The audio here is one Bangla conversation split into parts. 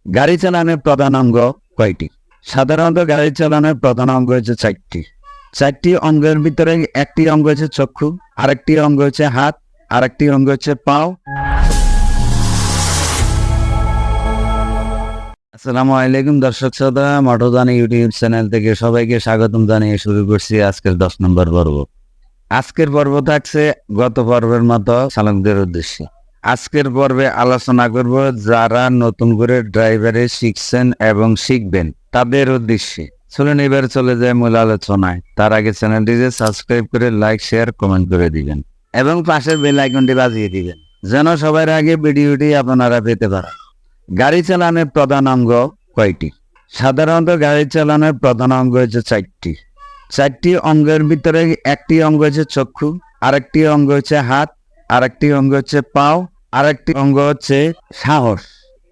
গাড়ি চালানোর প্রধান অঙ্গ কয়টি? সাধারণত গাড়ি চালানোর প্রধান অঙ্গ হচ্ছে চারটি। চারটি অঙ্গের ভিতরে একটি অঙ্গ হচ্ছে চক্ষু, আরেকটি অঙ্গ হচ্ছে হাত, আরেকটি অঙ্গ হচ্ছে পাও। আসসালামু আলাইকুম দর্শক শ্রোতা, মটোদানি ইউটিউব চ্যানেল থেকে সবাইকে স্বাগতম জানিয়ে শুরু করছি আজকের 10 নম্বর পর্ব। আজকের পর্ব থাকছে গত পর্বের মতো চালকদের উদ্দেশ্যে। আজকের পর্বে আলোচনা করব যারা নতুন করে ড্রাইভারে শিখছেন এবং শিখবেন তাদের উদ্দেশ্যে। চলুন এবার চলে যায় মূল আলোচনায়। তার আগে চ্যানেলটিকে সাবস্ক্রাইব করে লাইক, শেয়ার, কমেন্ট করে দিবেন এবং পাশের বেল আইকনটি বাজিয়ে দিবেন যেন সবার আগে ভিডিওটি আপনারা পেতে পারেন। গাড়ি চালানোর প্রধান অঙ্গ কয়টি? সাধারণত গাড়ি চালানোর প্রধান অঙ্গ হচ্ছে চারটি। চারটি অঙ্গের ভিতরে একটি অঙ্গ হচ্ছে চক্ষু, আরেকটি অঙ্গ হচ্ছে হাত, আরেকটি অঙ্গ হচ্ছে পাও, আরেকটি অঙ্গ হচ্ছে সাহস।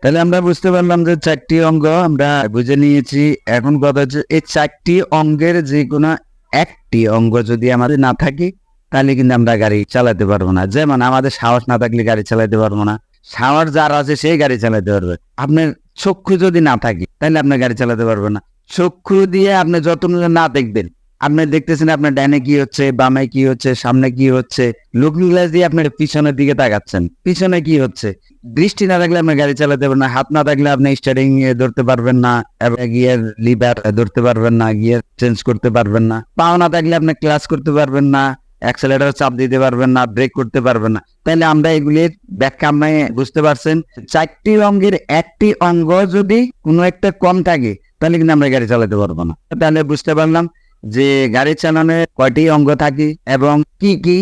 তাহলে আমরা বুঝতে পারলাম যে চারটি অঙ্গ আমরা বুঝে নিয়েছি। এখন কথা হচ্ছে এই চারটি অঙ্গের যে কোনো একটি অঙ্গ যদি আমাদের না থাকে তাহলে কিন্তু আমরা গাড়ি চালাতে পারবো না। যেমন আমাদের সাহস না থাকলে গাড়ি চালাতে পারবো না। সাহস যার আছে সেই গাড়ি চালাতে পারবে। আপনার চক্ষু যদি না থাকে তাহলে আপনি গাড়ি চালাতে পারবেন না। চক্ষু দিয়ে আপনি যত না দেখবেন, আপনি দেখতেছেন আপনার ডানে কি হচ্ছে, বামে কি হচ্ছে, সামনে কি হচ্ছে, লুকিং গ্লাস দিয়ে আপনার পিছনের দিকে তাকাচ্ছেন, পিছনে কি হচ্ছে। দৃষ্টি না থাকলে আপনি গাড়ি চালাতে পারবেন না। হাত না থাকলে আপনি স্টারিং ধরতে পারবেন না, এবং গিয়ার লিভার ধরতে পারবেন না, গিয়ার চেঞ্জ করতে পারবেন না। পাও না থাকলে আপনি ক্লাচ করতে পারবেন না, অ্যাক্সেলেটর চাপ দিতে পারবেন না, ব্রেক করতে পারবেন না। তাহলে আমরা এগুলির ব্যাখ্যা আপনি বুঝতে পারছেন। চারটি অঙ্গের একটি অঙ্গ যদি কোনো একটা কম থাকে তাহলে কিন্তু আমরা গাড়ি চালাতে পারবো না। তাহলে বুঝতে পারলাম যে গাড়ি চালানোর কয়টি অঙ্গ থাকে এবং কি কি।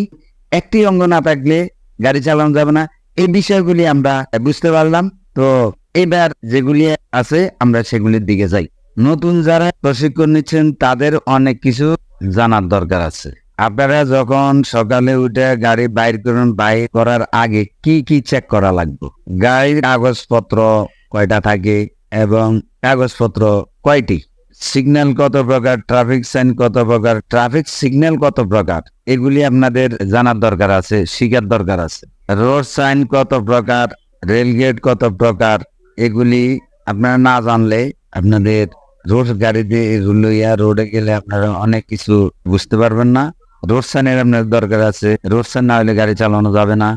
একটি অঙ্গ না থাকলে গাড়ি চালানো যাবে না। এই বিষয়গুলি আমরা বুঝতে পারলাম। তো এবার যেগুলি আছে আমরা সেগুলির দিকে যাই। নতুন যারা প্রশিক্ষণ নিচ্ছেন তাদের অনেক কিছু জানার দরকার আছে। আপনারা যখন সকালে উঠে গাড়ি বাইর করুন, বাইর করার আগে কি কি চেক করা লাগবে? গাড়ির কাগজপত্র কয়টা থাকে এবং কাগজপত্র কয়টি, সিগন্যাল কত প্রকার, ট্রাফিক সাইন কত প্রকার, ট্রাফিক সিগন্যাল কত প্রকার, এগুলি আপনাদের জানার দরকার আছে, শিখার দরকার আছে। রোড সাইন কত প্রকার, রেলগেট কত প্রকার, এগুলি আপনারা না জানলে আপনাদের রোড গাড়িতে লইয়া রোডে গেলে আপনারা অনেক কিছু বুঝতে পারবেন না। রোড সাইনের আপনার দরকার আছে। রোড সাইন না হলে গাড়ি চালানো যাবে না।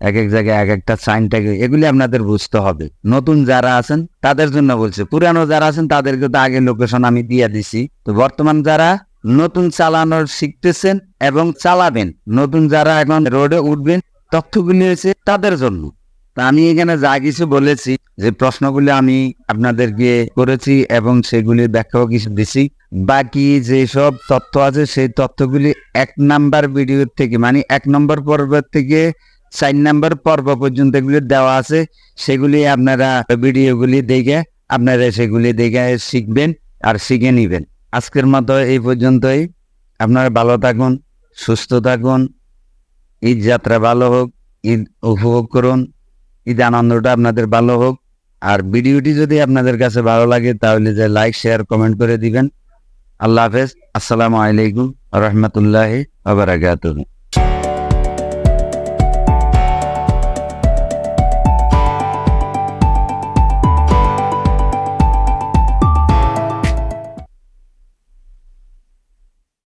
এক এক জায়গায় এক একটা সাইন থাকে, এগুলি আপনাদের বুঝতে হবে। নতুন যারা আছেন তাদের জন্য বলছে, পুরানো যারা আছেন তাদেরকে তো আগে লোকেশন আমি দিয়ে দিছি। তো বর্তমান যারা নতুন চালানোর শিখতেছেন এবং চালাবেন, নতুন যারা এখন রোডে উঠবেন, তথ্যগুলি হয়েছে তাদের জন্য। তা আমি এখানে যা কিছু বলেছি, যে প্রশ্নগুলি আমি আপনাদেরকে করেছি এবং সেগুলির ব্যাখ্যাও কিছু দিছি। বাকি যেসব তথ্য আছে সেই তথ্যগুলি 1 নাম্বার ভিডিও থেকে, মানে 1 নম্বর পর্ব থেকে 4 নাম্বার পর্ব পর্যন্ত এগুলি দেওয়া আছে। সেগুলি আপনারা ভিডিওগুলি দেখে আপনারা সেগুলি দেখে শিখবেন আর শিখে নিবেন। আজকের মতো এই পর্যন্তই। আপনারা ভালো থাকুন, সুস্থ থাকুন। ঈদ যাত্রা ভালো হোক, ঈদ উপভোগ করুন, ঈদ আনন্দটা আপনাদের ভালো হোক। আর ভিডিওটি যদি আপনাদের কাছে ভালো লাগে তাহলে যে লাইক, শেয়ার, কমেন্ট করে দিবেন। আল্লাহ হাফেজ। আসসালামু আলাইকুম ওয়া রাহমাতুল্লাহি ওয়া বারাকাতুহু।